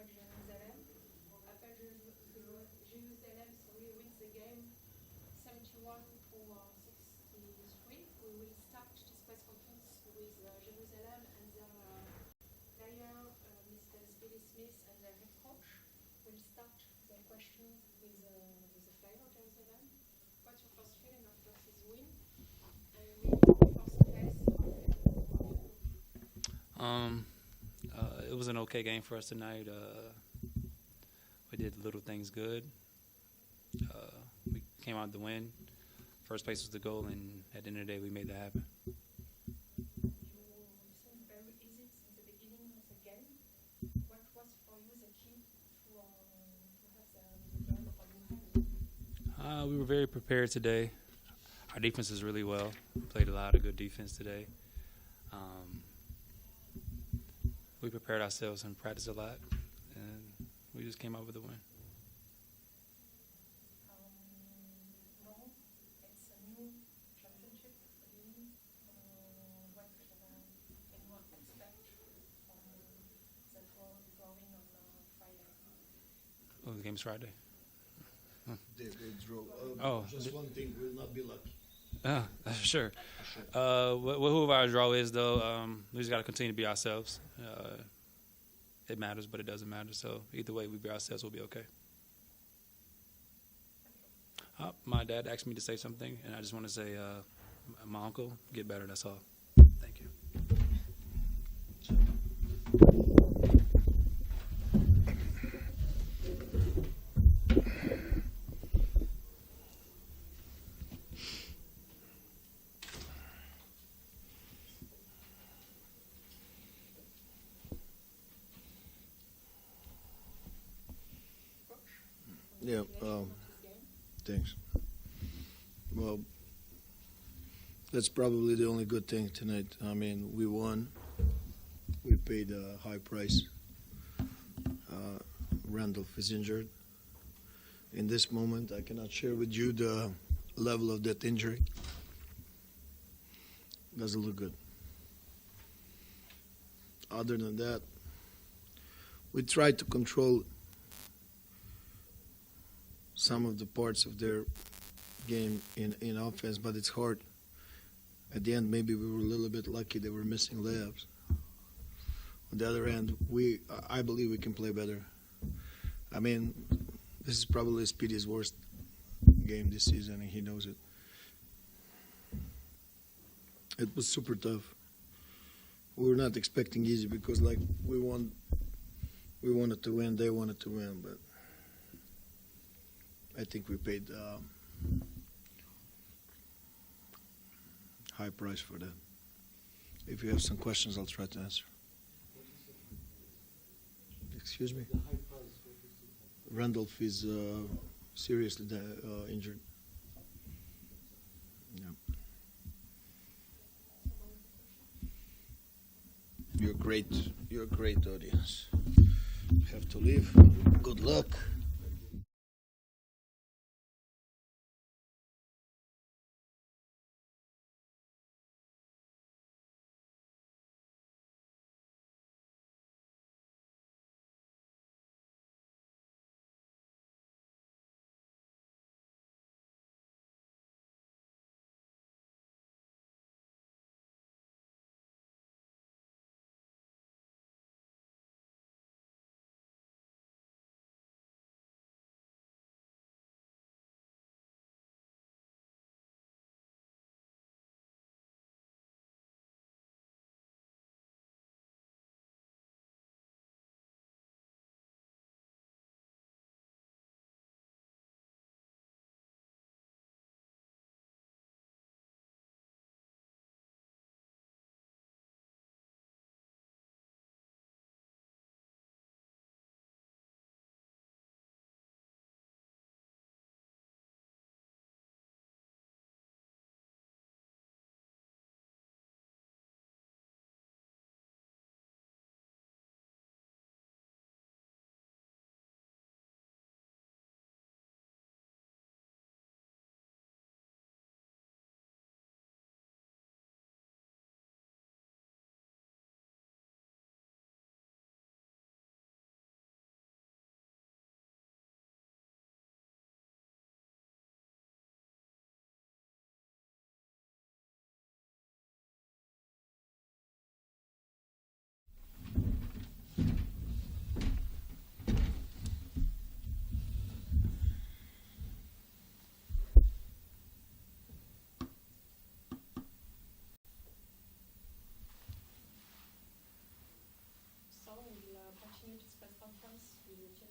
Jerusalem. Jerusalem, sorry, wins the game 71 for 63. We will start this press conference with Jerusalem and their player, Mr. Billy Smith, and their head coach. We'll start the question with the player of Jerusalem. What's your first feeling after this win? And we first place. It was an okay game for us tonight. We did little things good. We came out to win. First place was the goal, and at the end of the day, we made that happen. You seemed very easy since the beginning of the game. What was for you the key to have the game or you had? We were very prepared today. Our defense is really well. We played a lot of good defense today. We prepared ourselves and practiced a lot, and we just came out with a win. No, it's a new championship game. What can you expect from the drawing on Friday? Oh, the game's Friday. Just one thing, will not be lucky. Sure. Whoever our draw is, though, we just got to continue to be ourselves. It matters, but it doesn't matter. So either way, we be ourselves, we'll be okay. My dad asked me to say something, and I just want to say, my uncle, get better, that's all. Thank you. Yeah, thanks. Well, that's probably the only good thing tonight. I mean, we won. We paid a high price. Randolph is injured. In this moment, I cannot share with you the level of that injury. Doesn't look good. Other than that, we tried to control some of the parts of their game in offense, but it's hard. At the end, maybe we were a little bit lucky they were missing layups. On the other hand, I believe we can play better. I mean, this is probably Speedy's worst game this season, and he knows it. It was super tough. We were not expecting easy because, like, we wanted to win, they wanted to win, but I think we paid high price for that. If you have some questions, I'll try to answer. Excuse me? Randolph is seriously injured. Yeah. You're great. You're a great audience. Have to leave. Good luck.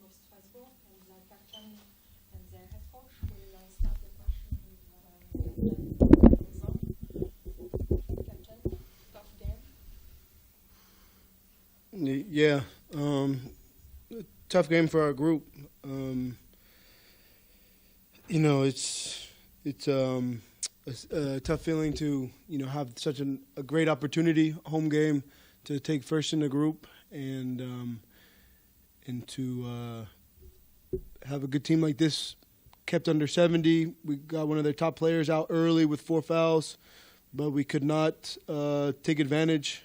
of Strasbourg, and the captain and their head coach will start the question with Captain, tough game. Yeah, tough game for our group. It's a tough feeling to have such a great opportunity, home game, to take first in the group and to have a good team like this kept under 70. We got one of their top players out early with 4 fouls, but we could not take advantage.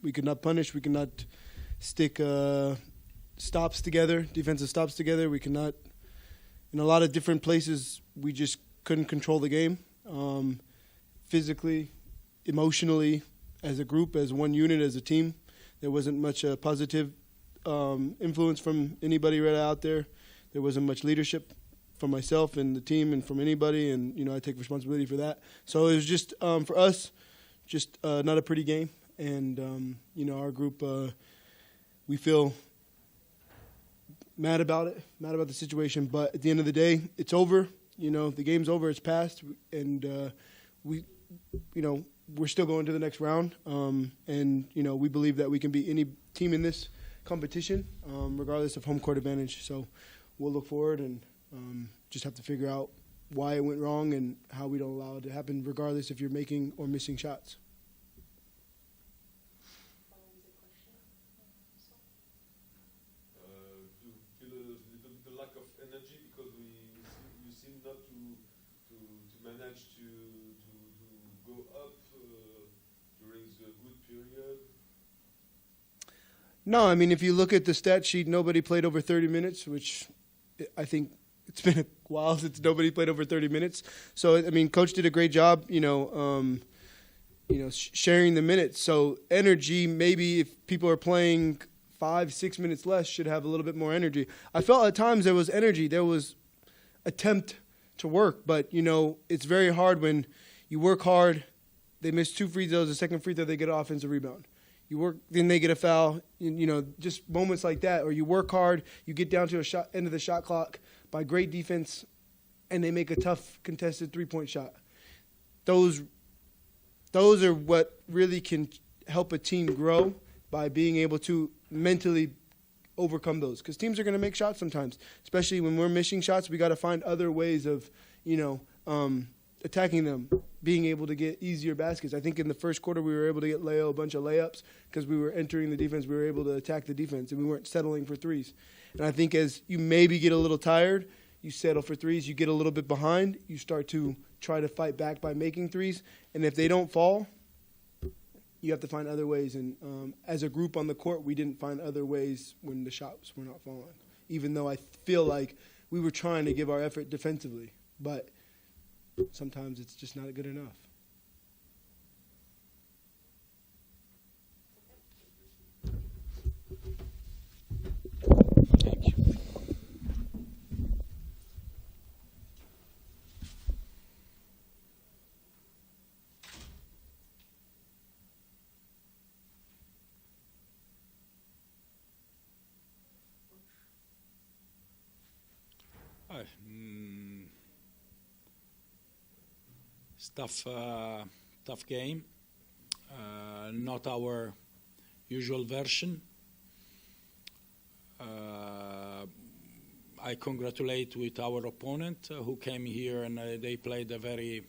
We could not punish. We could not stick stops together, defensive stops together. We could not, in a lot of different places, we just couldn't control the game. Physically, emotionally, as a group, as one unit, as a team, there wasn't much positive influence from anybody right out there. There wasn't much leadership from myself and the team and from anybody, and I take responsibility for that. So it was just for us, just not a pretty game, and our group, we feel mad about it, mad about the situation. But at the end of the day, it's over. The game's over. It's passed, and we're still going to the next round. And we believe that we can beat any team in this competition, regardless of home court advantage. So we'll look forward and just have to figure out why it went wrong and how we don't allow it to happen, regardless if you're making or missing shots. Do you feel a little bit lack of energy because you seem not to manage to go up during the good period? No, I mean, if you look at the stat sheet, nobody played over 30 minutes, which I think it's been a while since nobody played over 30 minutes. So, I mean, Coach did a great job, sharing the minutes. So energy, maybe if people are playing 5-6 minutes less, should have a little bit more energy. I felt at times there was energy. There was attempt to work. But, it's very hard when you work hard, they miss 2 free throws, the second free throw, they get an offensive rebound. You work, then they get a foul, just moments like that. Or you work hard, you get down to end of the shot clock by great defense, and they make a tough contested three-point shot. Those are what really can help a team grow, by being able to mentally overcome those. Because teams are going to make shots sometimes, especially when we're missing shots. We got to find other ways of, attacking them, being able to get easier baskets. I think in the first quarter we were able to get a bunch of layups because we were entering the defense. We were able to attack the defense, and we weren't settling for threes. And I think as you maybe get a little tired, you settle for threes, you get a little bit behind, you start to try to fight back by making threes. And if they don't fall, you have to find other ways. And as a group on the court, we didn't find other ways when the shots were not falling, even though I feel like we were trying to give our effort defensively. But sometimes it's just not good enough. Thank you. Hi. It's tough game. Not our usual version. I congratulate with our opponent who came here, and they played a very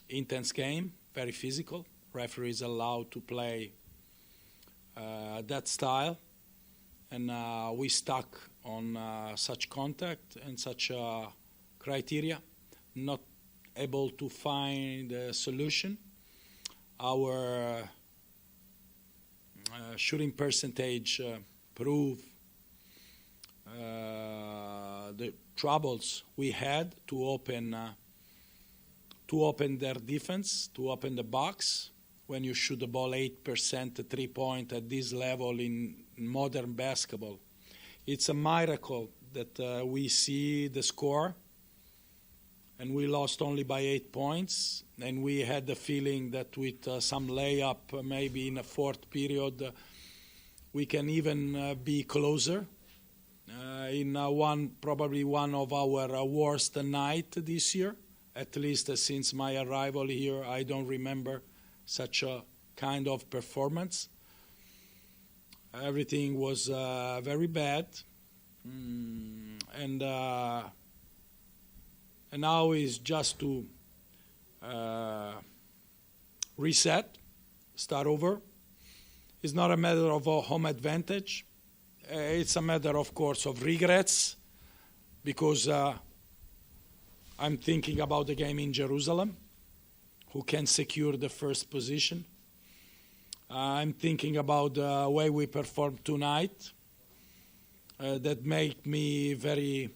intense game, very physical. Referees allowed to play that style, and we stuck on such contact and such criteria, not able to find a solution. Our shooting percentage prove the troubles we had to open their defense, to open the box. When you shoot the ball 8% 3-point at this level in modern basketball, it's a miracle that we see the score, and we lost only by 8 points. And we had the feeling that with some layup, maybe in the fourth period, we can even be closer. in probably one of our worst night this year. At least since my arrival here, I don't remember such a kind of performance. Everything was very bad, and now is just to reset, start over. It's not a matter of a home advantage. It's a matter, of course, of regrets, because I'm thinking about the game in Jerusalem, who can secure the first position. I'm thinking about the way we performed tonight. That made me very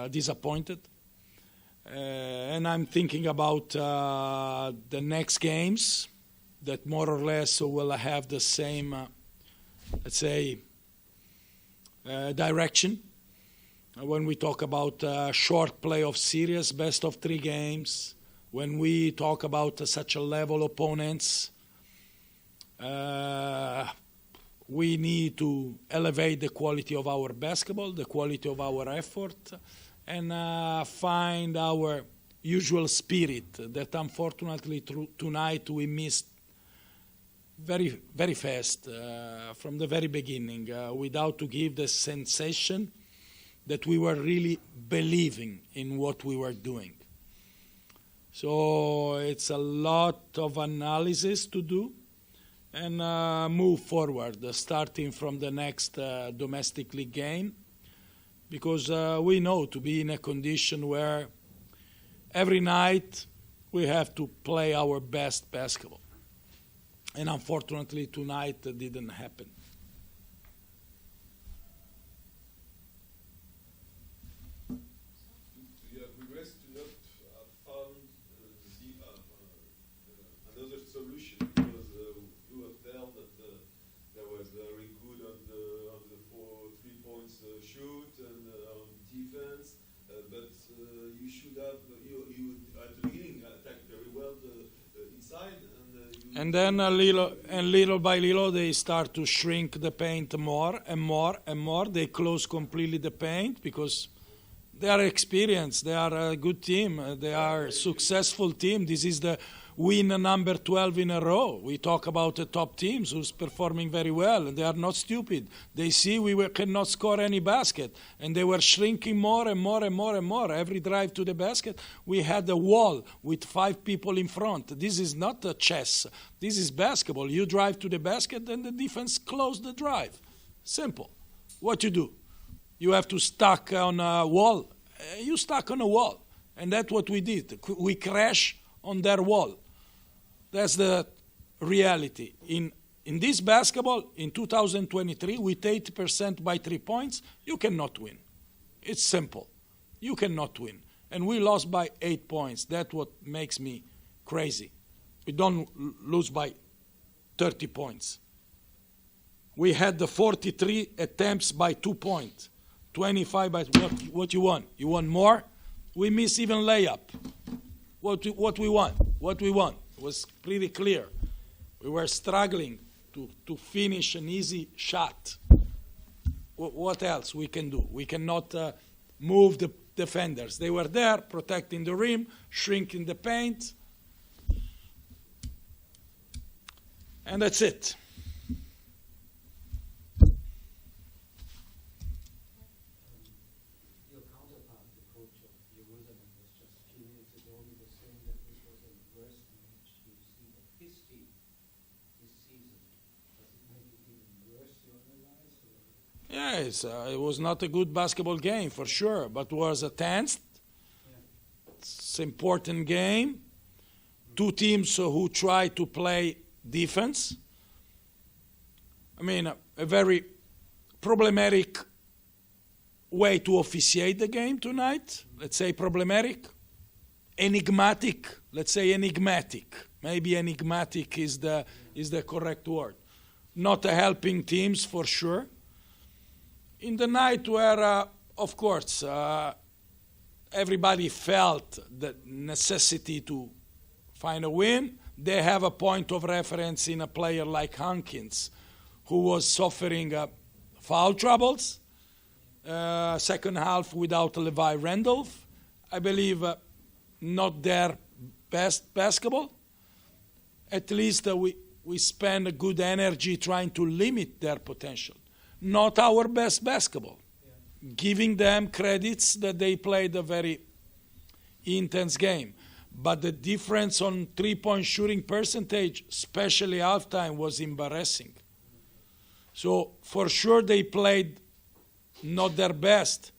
disappointed. And I'm thinking about the next games that more or less will have the same, let's say, direction. When we talk about short playoff series, best of 3 games, when we talk about such a level opponents, we need to elevate the quality of our basketball, the quality of our effort, and find our usual spirit that unfortunately tonight we missed very, very fast from the very beginning, without to give the sensation that we were really believing in what we were doing. So it's a lot of analysis to do and move forward, starting from the next domestic league game, because we know to be in a condition where every night we have to play our best basketball. And unfortunately tonight that didn't happen. You have regrets to not have found another solution, because you have felt that that was very good on the 3 points shoot and on defense, but you should have you at the beginning attacked very well inside. And then little by little, they start to shrink the paint more and more and more. They close completely the paint because they are experienced. They are a good team. They are a successful team. This is the win number 12 in a row. We talk about the top teams who's performing very well, and they are not stupid. They see cannot score any basket, and they were shrinking more and more and more and more. Every drive to the basket, we had a wall with 5 people in front. This is not a chess. This is basketball. You drive to the basket, and the defense close the drive. Simple. What you do? You have to stuck on a wall. You stuck on a wall, and that's what we did. We crash on their wall. That's the reality. In this basketball, in 2023, with 80% by 3 points, you cannot win. It's simple. You cannot win. And we lost by 8 points. That's what makes me crazy. We don't lose by 30 points. We had the 43 attempts by 2 points. 25 by what you want? You want more? We miss even layup. What we want? What we want was pretty clear. We were struggling to finish an easy shot. What else we can do? We cannot move the defenders. They were there protecting the rim, shrinking the paint, and that's it. Yes, it was not a good basketball game for sure, but was a tense. It's an important game. 2 teams who try to play defense. I mean, a very problematic way to officiate the game tonight. Let's say problematic. Enigmatic. Let's say enigmatic. Maybe enigmatic is the correct word. Not helping teams for sure. In the night where, of course, everybody felt the necessity to find a win, they have a point of reference in a player like Hankins, who was suffering foul troubles, second half without Levi Randolph. I believe not their best basketball. At least we spend a good energy trying to limit their potential. Not our best basketball. Yeah. Giving them credits that they played a very intense game. But the difference on three-point shooting percentage, especially halftime, was embarrassing. So for sure they played not their best,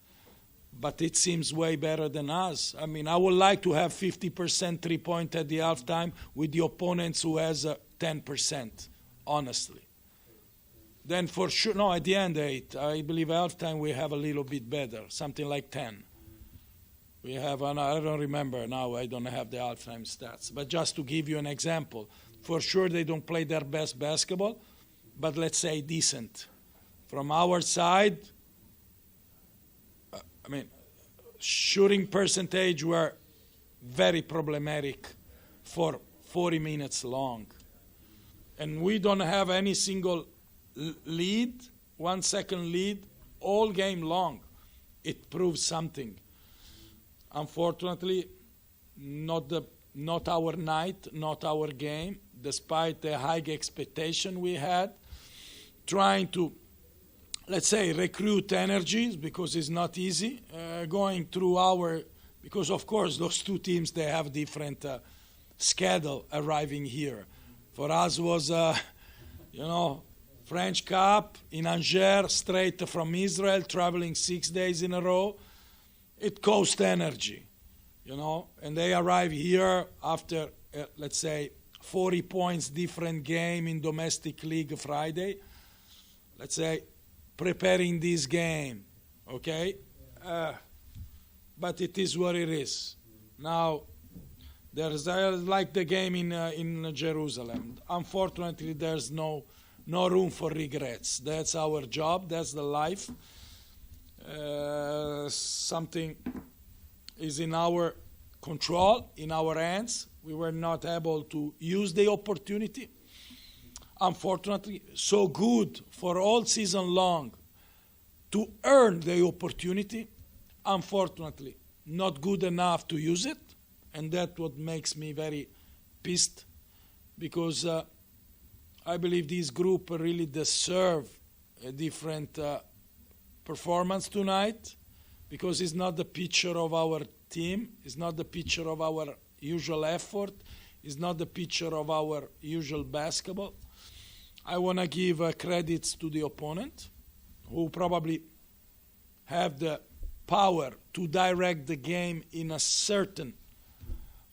but it seems way better than us. I mean, I would like to have 50% three-point at the halftime with the opponents who has 10%, honestly. Then for sure, no, at the end 8. I believe halftime we have a little bit better, something like 10. We have, I don't remember now, I don't have the halftime stats. But just to give you an example, for sure they don't play their best basketball, but let's say decent. From our side, I mean, shooting percentage were very problematic for 40 minutes long. And we don't have any single lead, 1 second lead, all game long. It proves something. Unfortunately, not our night, not our game, despite the high expectation we had, trying to, let's say, recruit energies, because it's not easy, going through because of course those two teams, they have different schedule arriving here. For us was, French Cup in Angers, straight from Israel, traveling 6 days in a row. It costs energy, and they arrive here after, let's say, 40 points different game in domestic league Friday. Let's say, preparing this game, okay? But it is what it is. Now, there's like the game in Jerusalem. Unfortunately, there's no room for regrets. That's our job. That's the life. Something is in our control, in our hands. We were not able to use the opportunity. Unfortunately, so good for all season long to earn the opportunity. Unfortunately, not good enough to use it. And that's what makes me very pissed, because I believe this group really deserve a different performance tonight, because it's not the picture of our team, it's not the picture of our usual effort, it's not the picture of our usual basketball. I want to give credits to the opponent, who probably have the power to direct the game in a certain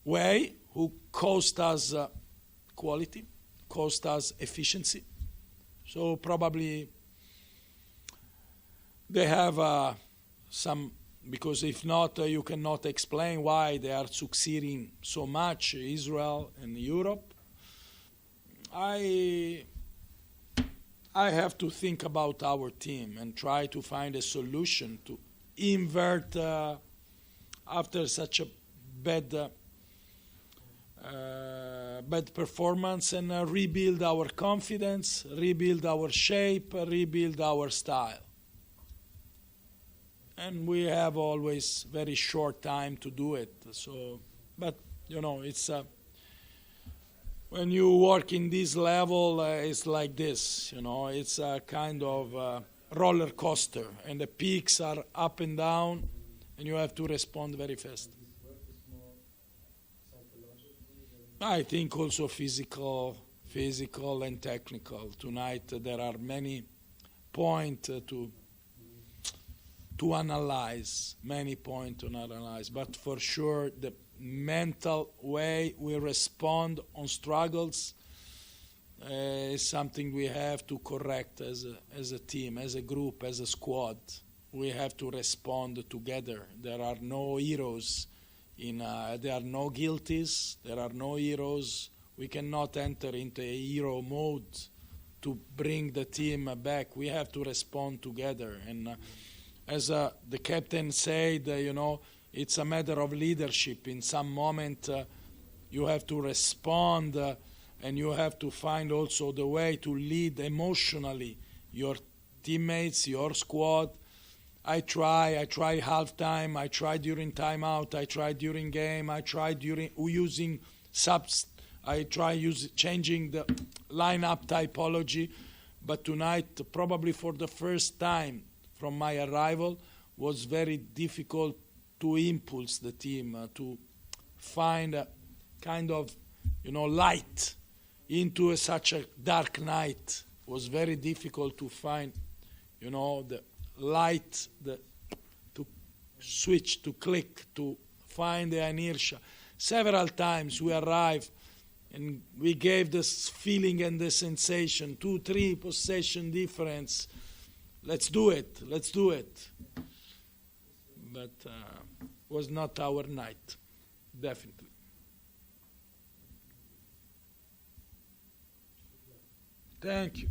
way, who cost us quality, cost us efficiency. So probably they have some, because if not, you cannot explain why they are succeeding so much, Israel and Europe. I have to think about our team and try to find a solution to invert after such a bad performance, and rebuild our confidence, rebuild our shape, rebuild our style. And we have always very short time to do it. So, but it's when you work in this level, it's like this. It's a kind of roller coaster, and the peaks are up and down, and you have to respond very fast. I think also physical and technical. Tonight there are many points to analyze, but for sure the mental way we respond on struggles is something we have to correct as a team, as a group, as a squad. We have to respond together. There are no heroes. There are no guilties. There are no heroes. We cannot enter into a hero mode to bring the team back. We have to respond together. And as the captain said, it's a matter of leadership. In some moment, you have to respond, and you have to find also the way to lead emotionally your teammates, your squad. I try halftime, I try during timeout, I try during game, I try during using subs, I try changing the lineup typology. But tonight, probably for the first time from my arrival, was very difficult to impulse the team, to find a kind of, light into such a dark night. It was very difficult to find, the light, to switch, to click, to find the inertia. Several times we arrived and we gave this feeling and the sensation, 2-3 possession difference. Let's do it. But was not our night, definitely. Thank you.